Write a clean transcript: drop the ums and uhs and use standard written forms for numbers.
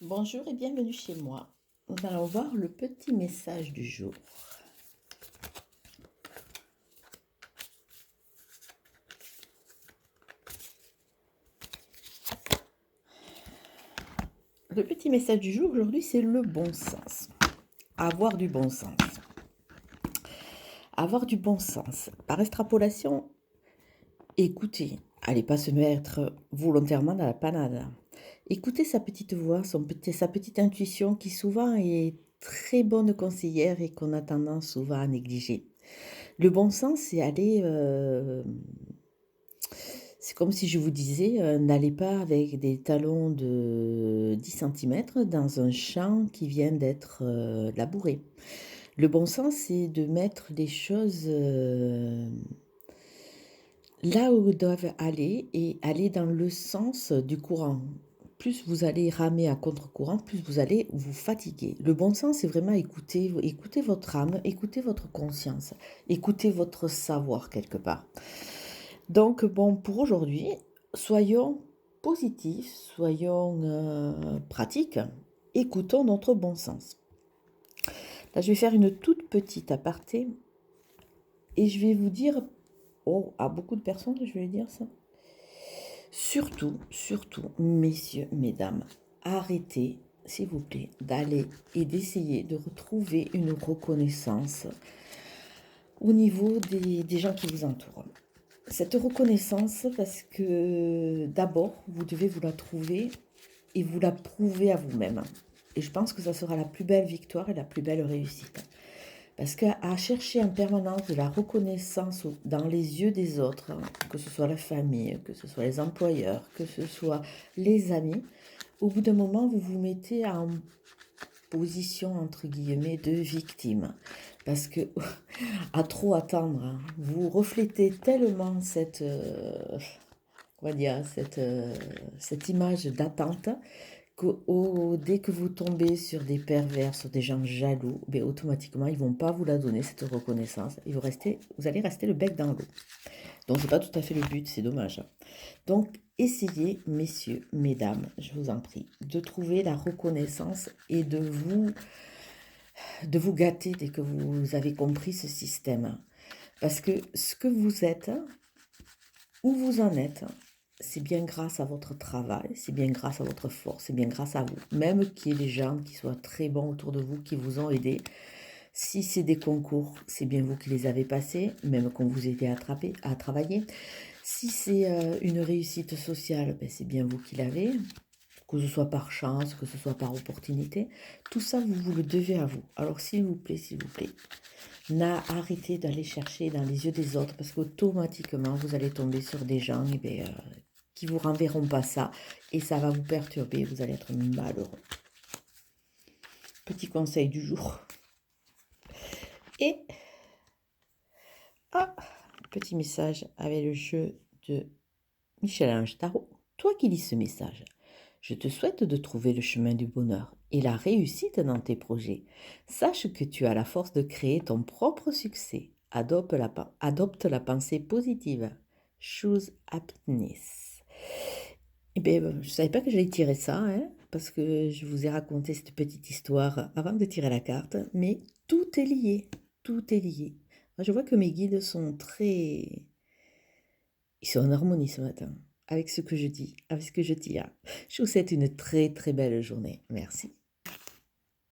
Bonjour et bienvenue chez moi. Nous allons voir le petit message du jour. Le petit message du jour aujourd'hui, c'est le bon sens. Avoir du bon sens. Avoir du bon sens. Par extrapolation, écoutez. Allez pas se mettre volontairement dans la panade. Écoutez sa petite voix, sa petite intuition qui souvent est très bonne conseillère et qu'on a tendance souvent à négliger. Le bon sens, c'est aller c'est comme si je vous disais, n'allez pas avec des talons de 10 centimètres dans un champ qui vient d'être, labouré. Le bon sens, c'est de mettre les choses, là où elles doivent aller et aller dans le sens du courant. Plus vous allez ramer à contre-courant, plus vous allez vous fatiguer. Le bon sens, c'est vraiment écouter votre âme, écouter votre conscience, écouter votre savoir quelque part. Donc bon, pour aujourd'hui, soyons positifs, soyons pratiques, écoutons notre bon sens. Là, je vais faire une toute petite aparté et je vais vous dire, oh, à beaucoup de personnes, je vais dire ça. Surtout, messieurs, mesdames, arrêtez, s'il vous plaît, d'aller et d'essayer de retrouver une reconnaissance au niveau des gens qui vous entourent. Cette reconnaissance, parce que d'abord, vous devez vous la trouver et vous la prouver à vous-même. Et je pense que ça sera la plus belle victoire et la plus belle réussite. Parce qu'à chercher en permanence de la reconnaissance dans les yeux des autres, que ce soit la famille, que ce soit les employeurs, que ce soit les amis, au bout d'un moment, vous vous mettez en position, entre guillemets, de victime. Parce que à trop attendre, vous reflétez tellement on va dire, cette image d'attente que dès que vous tombez sur des pervers, sur des gens jaloux, ben, automatiquement, ils ne vont pas vous la donner, cette reconnaissance. Vous allez rester le bec dans l'eau. Donc, ce n'est pas tout à fait le but, c'est dommage. Donc, essayez, messieurs, mesdames, je vous en prie, de trouver la reconnaissance et de vous gâter dès que vous avez compris ce système. Parce que ce que vous êtes, où vous en êtes, c'est bien grâce à votre travail, c'est bien grâce à votre force, c'est bien grâce à vous. Même qu'il y ait des gens qui soient très bons autour de vous, qui vous ont aidé. Si c'est des concours, c'est bien vous qui les avez passés, même qu'on vous aidait à travailler. Si c'est une réussite sociale, ben c'est bien vous qui l'avez, que ce soit par chance, que ce soit par opportunité. Tout ça, vous le devez à vous. Alors s'il vous plaît, arrêtez d'aller chercher dans les yeux des autres parce qu'automatiquement, vous allez tomber sur des gens qui vous renverront pas ça et ça va vous perturber, vous allez être malheureux. Petit conseil du jour. Et petit message avec le jeu de Michel-Ange Tarot. Toi qui lis ce message, je te souhaite de trouver le chemin du bonheur et la réussite dans tes projets. Sache que tu as la force de créer ton propre succès. Adopte la pensée positive. Choose happiness. Eh bien, je ne savais pas que j'allais tirer ça, hein, parce que je vous ai raconté cette petite histoire avant de tirer la carte, mais tout est lié. Tout est lié. Moi, je vois que mes guides sont très... Ils sont en harmonie ce matin avec ce que je dis, avec ce que je tire. Je vous souhaite une très très belle journée. Merci.